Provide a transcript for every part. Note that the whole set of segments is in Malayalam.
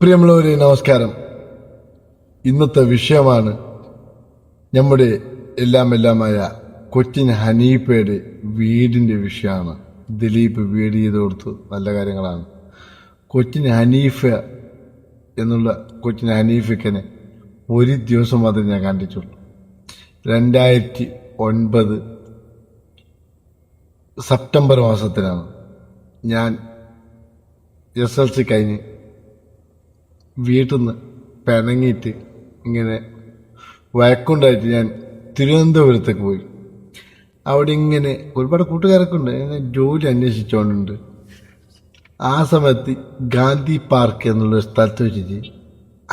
പ്രിയമുള്ളവരെ നമസ്കാരം. ഇന്നത്തെ വിഷയമാണ് നമ്മുടെ എല്ലാമായ കൊച്ചിൻ ഹനീഫയുടെ വീടിന്റെ വിഷയമാണ്. ദിലീപ് വീട് ചെയ്ത് കൊടുത്തു, നല്ല കാര്യങ്ങളാണ്. കൊച്ചിൻ ഹനീഫ എന്നുള്ള കൊച്ചിൻ ഹനീഫിക്കനെ ഒരു ദിവസം മാത്രമേ ഞാൻ കണ്ടിട്ടുള്ളൂ. 2009 സെപ്റ്റംബർ മാസത്തിലാണ് ഞാൻ SLC കഴിഞ്ഞ് വീട്ടിൽ നിന്ന് പിണങ്ങിയിട്ട് ഇങ്ങനെ വഴക്കുണ്ടായിട്ട് ഞാൻ തിരുവനന്തപുരത്തേക്ക് പോയി. അവിടെ ഇങ്ങനെ ഒരുപാട് കൂട്ടുകാരൊക്കെ ഉണ്ട്, ഇങ്ങനെ ജോലി അന്വേഷിച്ചുകൊണ്ടുണ്ട്. ആ സമയത്ത് ഗാന്ധി പാർക്ക് എന്നുള്ള സ്ഥലത്ത് വെച്ചിട്ട്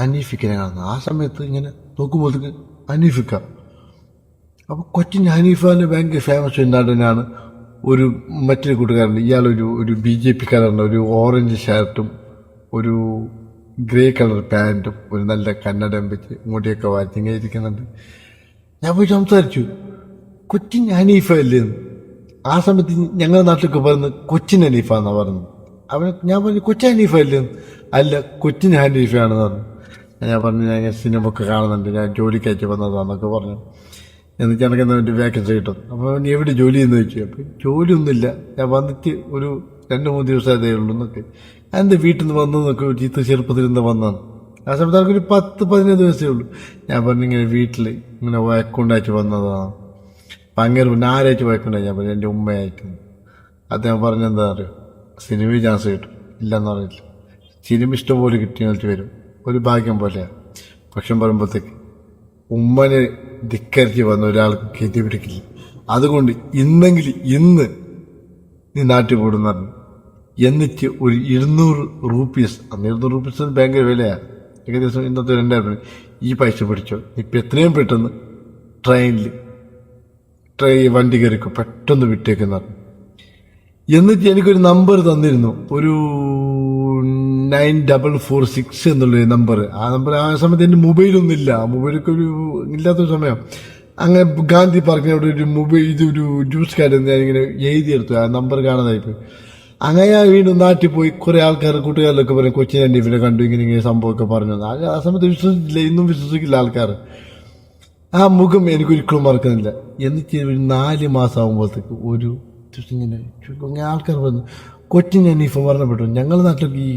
ഹനീഫിക്കനെ കാണുന്നു. ആ സമയത്ത് ഇങ്ങനെ നോക്കുമ്പോഴത്തേക്ക് ഹനീഫിക്ക. അപ്പോൾ കൊച്ചിൻ ഹനീഫാന് ഭയങ്കര ഫേമസ് നടനാണ്. മറ്റൊരു കൂട്ടുകാരുണ്ട്, ഇയാളൊരു BJP കാരനുണ്ട്. ഒരു ഓറഞ്ച് ഷർട്ടും ഒരു ഗ്രേ കളർ പാൻറ്റും ഒരു നല്ല കന്നഡം വെച്ച് മുടിയൊക്കെ വാച്ചിങ്ങനെ ഇരിക്കുന്നുണ്ട്. ഞാൻ പോയി സംസാരിച്ചു, കൊച്ചിൻ ഹനീഫ അല്ലേന്ന്. ആ സമയത്ത് ഞങ്ങളുടെ നാട്ടിലൊക്കെ പറയുന്നത് കൊച്ചിൻ ഹനീഫ എന്നാണ് പറയുന്നത്. ഞാൻ പറഞ്ഞു കൊച്ചിൻ ഹനീഫ അല്ലേന്ന്. അല്ല, കൊച്ചിൻ ഹനീഫയാണെന്ന് പറഞ്ഞു. ഞാൻ പറഞ്ഞു ഞാൻ സിനിമ ഒക്കെ കാണുന്നുണ്ട്, ഞാൻ ജോലിക്കയച്ച് വന്നതാണെന്നൊക്കെ പറഞ്ഞു. എന്നിട്ട് എനിക്കെന്താ വേണ്ടി വേക്കൻസി കിട്ടും. അപ്പോൾ നീ എവിടെ ജോലി എന്ന് ചോദിച്ചു. അപ്പോൾ ജോലിയൊന്നുമില്ല, ഞാൻ വന്നിട്ട് ഒരു 2-3 ദിവസമായതേ ഉള്ളൂ എന്നൊക്കെ. എൻ്റെ വീട്ടിൽ നിന്ന് വന്നതെന്നൊക്കെ ചീത്ത ചെറുപ്പത്തിൽ നിന്ന് വന്നതാണ്. ആ സമയത്ത് അവർക്കൊരു 10-15 ദിവസമേ ഉള്ളൂ. ഞാൻ പറഞ്ഞു ഇങ്ങനെ വീട്ടിൽ ഇങ്ങനെ വഴക്കുണ്ടായിട്ട് വന്നതാണ്. അപ്പം അങ്ങനെ പിന്നെ ആരായിട്ട് വഴക്കുണ്ടായി? ഞാൻ പറഞ്ഞു എൻ്റെ ഉമ്മയായിട്ട്. അദ്ദേഹം പറഞ്ഞെന്താ അറിയോ, സിനിമ ചാൻസ് കിട്ടും. ഇല്ലെന്ന് പറഞ്ഞില്ല, സിനിമ ഇഷ്ടംപോലെ കിട്ടിയിട്ട് വരും, ഒരു ഭാഗ്യം പോലെയാണ്. പക്ഷെ പറയുമ്പോഴത്തേക്ക് ഉമ്മനെ ധിക്കരിച്ച് വന്ന ഒരാൾക്ക് ഗതി പിടിക്കില്ല. അതുകൊണ്ട് ഇന്ന് നീ നാട്ടിൽ പോടുന്നു പറഞ്ഞു. എന്നിട്ട് ഒരു 200 രൂപീസ്, അന്ന് 200 രൂപീസ് ഭയങ്കര വിലയാണ്, ഏകദേശം ഇന്നത്തെ 2000 ഈ പൈസ പിടിച്ചോ, ഇപ്പം എത്രയും പെട്ടെന്ന് വണ്ടി കയറിക്കോ, പെട്ടെന്ന് വിട്ടേക്കെന്ന് പറഞ്ഞു. എന്നിട്ട് എനിക്കൊരു നമ്പർ തന്നിരുന്നു, ഒരു 9446 എന്നുള്ളൊരു നമ്പർ. ആ സമയത്ത് എൻ്റെ മൊബൈലൊന്നുമില്ല, മൊബൈലൊക്കെ ഇല്ലാത്തൊരു സമയം. അങ്ങനെ ഗാന്ധി പാർക്കിന് അവിടെ ഇതൊരു ജ്യൂസ് കാർഡ് ഞാനിങ്ങനെ എഴുതിയെടുത്തു, ആ നമ്പർ കാണാതായിപ്പോയി. അങ്ങനെ ഞാൻ വീണ്ടും നാട്ടിൽ പോയി കുറേ കൂട്ടുകാരിലൊക്കെ പറയും കൊച്ചിൻ ഹനീഫിനെ കണ്ടു, ഇങ്ങനെ സംഭവമൊക്കെ പറഞ്ഞു. ആ സമയത്ത് വിശ്വസിച്ചില്ല, ഇന്നും വിശ്വസിക്കില്ല ആൾക്കാർ. ആ മുഖം എനിക്കൊരിക്കലും മറക്കുന്നില്ല. എന്നിട്ട് ഒരു 4 മാസം ആകുമ്പോഴത്തേക്ക് ഒരു ഇങ്ങനെ ആൾക്കാർ പറഞ്ഞു കൊച്ചിൻ ഹനീഫ മരണപ്പെട്ടു. ഞങ്ങളുടെ നാട്ടിലൊക്കെ ഈ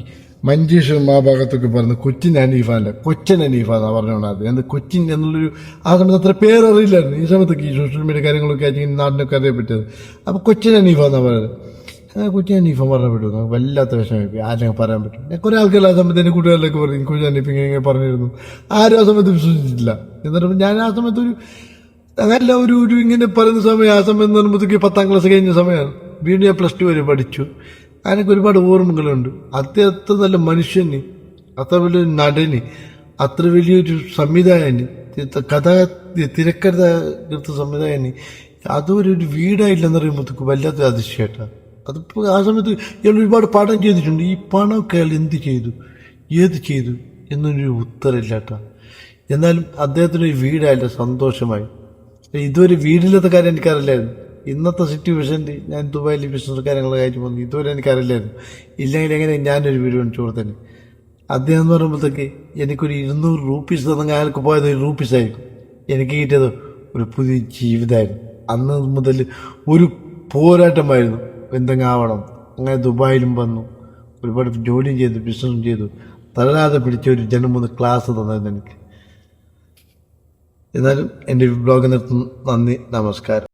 മഞ്ചേശ്വരം ആ ഭാഗത്തൊക്കെ പറഞ്ഞു കൊച്ചിൻ ഹനീഫല്ല, കൊച്ചൻ ഹനീഫ എന്നാണ് പറഞ്ഞുകൊണ്ടത്. എന്ത് കൊച്ചിൻ എന്നുള്ളൊരു ആ സമയത്ത് അത്ര പേരറിയില്ലായിരുന്നു. ഈ സമയത്തൊക്കെ ഈ സോഷ്യൽ മീഡിയ കാര്യങ്ങളൊക്കെ ആയിട്ട് നാടിനൊക്കെ അറിയപ്പെട്ടത്. അപ്പോൾ കൊച്ചിൻ ഹനീഫ എന്നാണ് പറയുന്നത്. അങ്ങനെ കൊച്ചിൻ ഹനീഫ മരണപ്പെട്ടു. വല്ലാത്ത വിഷമമായി, ആരെങ്കിലും പറയാൻ പറ്റും. ഞാൻ കുറേ ആൾക്കാർ ആ സമയത്ത് എൻ്റെ കൂട്ടുകാരിലൊക്കെ പറഞ്ഞു കൊച്ചിൻ ഹനീഫ ഇങ്ങനെ പറഞ്ഞിരുന്നു. ആരും ആ സമയത്ത് വിശ്വസിച്ചിട്ടില്ല. എന്നിട്ട് ഞാൻ ആ സമയത്ത് അതല്ല ഒരു ഇങ്ങനെ പറയുന്ന സമയം, ആ സമയം എന്ന് പറയുമ്പോഴത്തേക്ക് 10ാം ക്ലാസ് കഴിഞ്ഞ സമയമാണ്. വീണ്ടും ഞാൻ +2 വരെ പഠിച്ചു. അതിനൊക്കെ ഒരുപാട് ഓർമ്മകളുണ്ട്. അദ്ദേഹത്തെ നല്ല മനുഷ്യന്, അത്ര വലിയൊരു നടന്, അത്ര വലിയൊരു സംവിധായകന്, തിരക്കഥ സംവിധായകന്, അതൊരു വീടായില്ലെന്ന് പറയുമ്പോഴത്തേക്ക് വല്ലാത്ത അതിശയമായിട്ടാണ്. അതിപ്പോൾ ആ സമയത്ത് ഇയാൾ ഒരുപാട് പടം ചെയ്തിട്ടുണ്ട്. ഈ പണമൊക്കെ അയാൾ ഏത് ചെയ്തു എന്നൊരു ഉത്തരമില്ലാട്ടാ. എന്നാലും അദ്ദേഹത്തിനൊരു വീടായില്ല, സന്തോഷമായി. ഇതുവരെ വീടില്ലാത്ത കാര്യം എനിക്കറിയില്ലായിരുന്നു. ഇന്നത്തെ സിറ്റുവേഷനിൽ ഞാൻ ദുബായിൽ ബിസിനസ് കാര്യങ്ങളൊക്കെ ആയിട്ട് പോകുന്നു, ഇതുവരെ എനിക്കറിയില്ലായിരുന്നു. ഇല്ലെങ്കിൽ എങ്ങനെ ഞാനൊരു വീട് മേടിച്ചു കൊടുത്തന്നെ. അദ്ദേഹം എന്ന് പറയുമ്പോഴത്തേക്ക് എനിക്കൊരു 200 രൂപീസ് തന്നെങ്കിൽ അയാൾക്ക് പോയത് 1 രൂപീസായിരിക്കും. എനിക്ക് കിട്ടിയത് ഒരു പുതിയ ജീവിതമായിരുന്നു. അന്ന് മുതൽ ഒരു പോരാട്ടമായിരുന്നു, എന്തെങ്കിലും ആവണം. അങ്ങനെ ദുബായിലും വന്നു, ഒരുപാട് ജോലിയും ചെയ്തു, ബിസിനസ്സും ചെയ്തു. തളരാതെ പിടിച്ച ഒരു 2-3 ക്ലാസ് തന്നായിരുന്നു എനിക്ക്. എന്നാലും എൻ്റെ ബ്ലോഗ് നിർത്തുന്നു. നന്ദി, നമസ്കാരം.